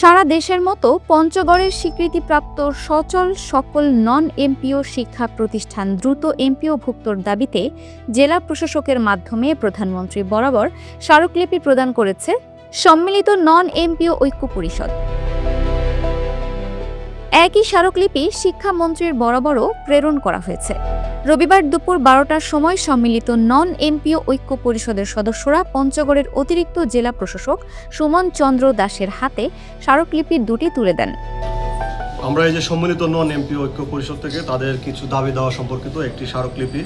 সারা দেশের মতো পঞ্চগড়ের স্বীকৃতিপ্রাপ্ত সচল সকল নন এমপিও শিক্ষা প্রতিষ্ঠান দ্রুত এমপিওভুক্তর দাবিতে জেলা প্রশাসকের মাধ্যমে প্রধানমন্ত্রী বরাবর স্মারকলিপি প্রদান করেছে সম্মিলিত নন এমপিও ঐক্য পরিষদ। একই স্মারকলিপি শিক্ষামন্ত্রীর বরাবরও প্রেরণ করা হয়েছে। রবিবার দুপুর 12টার সময় সম্মিলিত নন এমপিও ঐক্য পরিষদের সদস্যরা পঞ্চগড়ের অতিরিক্ত জেলা প্রশাসক সুমন চন্দ্র দাসের হাতে স্মারকলিপি দুটি তুলে দেন। আমরা এই যে সম্মিলিত নন এমপিও ঐক্য পরিষদ থেকে তাদের কিছু দাবি দেওয়া সম্পর্কিত একটি স্মারকলিপি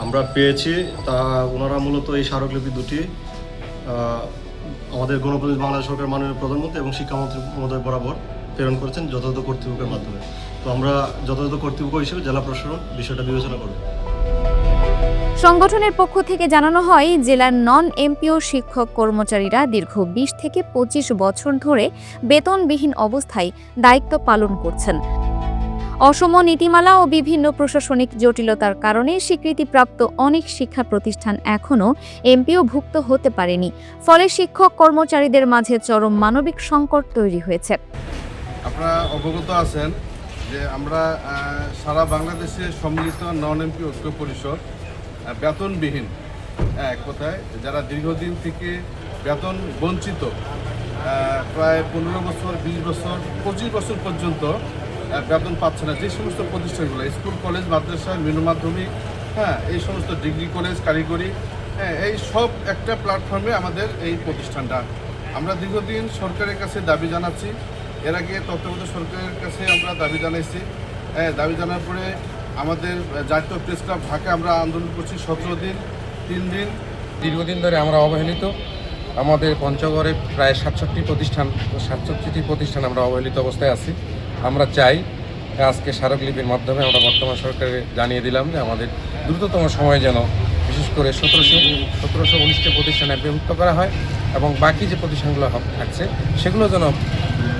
আমরা পেয়েছি। তা ওনারা মূলত এই স্মারকলিপি দুটি আমাদের গণপ্রজাতন্ত্রী বাংলাদেশ সরকার মাননীয় প্রধানমন্ত্রী এবং শিক্ষামন্ত্রী মহোদয় বরাবর প্রেরণ করেছেন যথাযথ কর্তৃপক্ষের মাধ্যমে। তো আমরা যথাযথ কর্তৃপক্ষ হিসেবে জেলা প্রশাসন বিষয়টা বিবেচনা করবে। সংগঠনের পক্ষ থেকে জানানো হয়, জেলার নন এমপিও শিক্ষক কর্মচারীরা দীর্ঘ 20 থেকে 25 বছর ধরে বেতনবিহীন অবস্থায় দায়িত্ব পালন করছেন। অসম নীতিমালা ও বিভিন্ন প্রশাসনিক জটিলতার কারণে স্বীকৃতিপ্রাপ্ত অনেক শিক্ষা প্রতিষ্ঠান এখনও এমপিওভুক্ত হতে পারেনি। ফলে শিক্ষক কর্মচারীদের মাঝে চরম মানবিক সংকট তৈরি হয়েছে। আপনারা অবগত আছেন যে আমরা সারা বাংলাদেশে সম্মিলিত নন এমপিও ঐক্য পরিষদ বেতনবিহীন, এক কথায় যারা দীর্ঘদিন থেকে বেতন বঞ্চিত, প্রায় 15 বছর, 20 বছর, 25 বছর পর্যন্ত বেতন পাচ্ছে না, যে সমস্ত প্রতিষ্ঠানগুলো স্কুল, কলেজ, মাদ্রাসা, নিম্ন মাধ্যমিক, এই সমস্ত ডিগ্রি কলেজ, কারিগরি, এই সব একটা প্ল্যাটফর্মে আমাদের এই প্রতিষ্ঠানটা। আমরা দীর্ঘদিন সরকারের কাছে দাবি জানাচ্ছি। এর আগে তত্ত্বাবধায়ক সরকারের কাছে আমরা দাবি জানাইছি। দাবি জানার পরে আমাদের জাতীয় প্রেস ক্লাব ঢাকা আমরা আন্দোলন করছি 17 দিন, 3 দিন। দীর্ঘদিন ধরে আমরা অবহেলিত। আমাদের পঞ্চগড়ে প্রায় 67টি প্রতিষ্ঠান আমরা অবহেলিত অবস্থায় আছি। আমরা চাই আজকে স্মারকলিপির মাধ্যমে আমরা বর্তমান সরকারে জানিয়ে দিলাম যে আমাদের দ্রুততম সময়ে যেন বিশেষ করে 1719টি প্রতিষ্ঠান এমপিওভুক্ত করা হয় এবং বাকি যে প্রতিষ্ঠানগুলো থাকছে সেগুলো যেন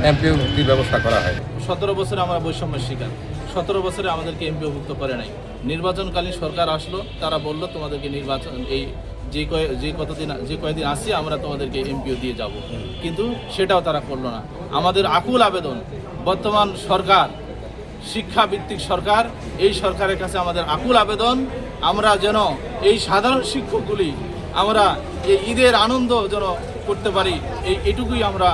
এমপিওভুক্তির ব্যবস্থা করা হয়। 17 বছরে আমরা বৈষম্যের শিকার। 17 বছরে আমাদেরকে এমপিওভুক্ত করে নাই। নির্বাচনকালীন সরকার আসলো, তারা বলল তোমাদেরকে নির্বাচন এই যে কয়দিন আসছি আমরা তোমাদেরকে এমপিও দিয়ে যাব, কিন্তু সেটাও তারা করলো না। আমাদের আকুল আবেদন, বর্তমান সরকার শিক্ষাভিত্তিক সরকার, এই সরকারের কাছে আমাদের আকুল আবেদন, আমরা যেন এই সাধারণ শিক্ষকগুলি আমরা এই ঈদের আনন্দ যেন করতে পারি, এইটুকুই আমরা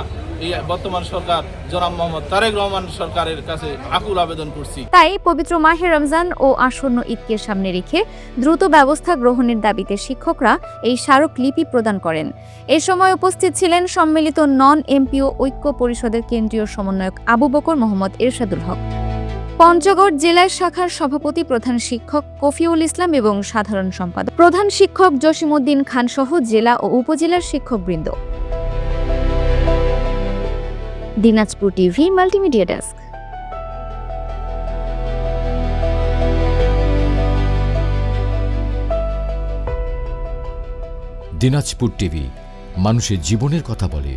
এই বর্তমান সরকার জনাব মোহাম্মদ তারেক রহমান সরকারের কাছে আকুল আবেদন করছি। তাই পবিত্র মাহে রমজান ও আসন্ন ঈদকে সামনে রেখে দ্রুত ব্যবস্থা গ্রহণের দাবিতে শিক্ষকরা এই স্মারকলিপি প্রদান করেন। এ সময় উপস্থিত ছিলেন সম্মিলিত নন এমপিও ঐক্য পরিষদের কেন্দ্রীয় সমন্বয়ক আবু বকর মোহাম্মদ এরশাদুল হক, পঞ্চগড় জেলা শাখার সভাপতি প্রধান শিক্ষক কফিউল ইসলাম এবং সাধারণ সম্পাদক প্রধান শিক্ষক জসিমউদ্দিন খান সহ জেলা ও উপজেলার শিক্ষকবৃন্দ। Dinajpur TV multimedia desk. Dinajpur TV মানুষের জীবনের কথা বলে।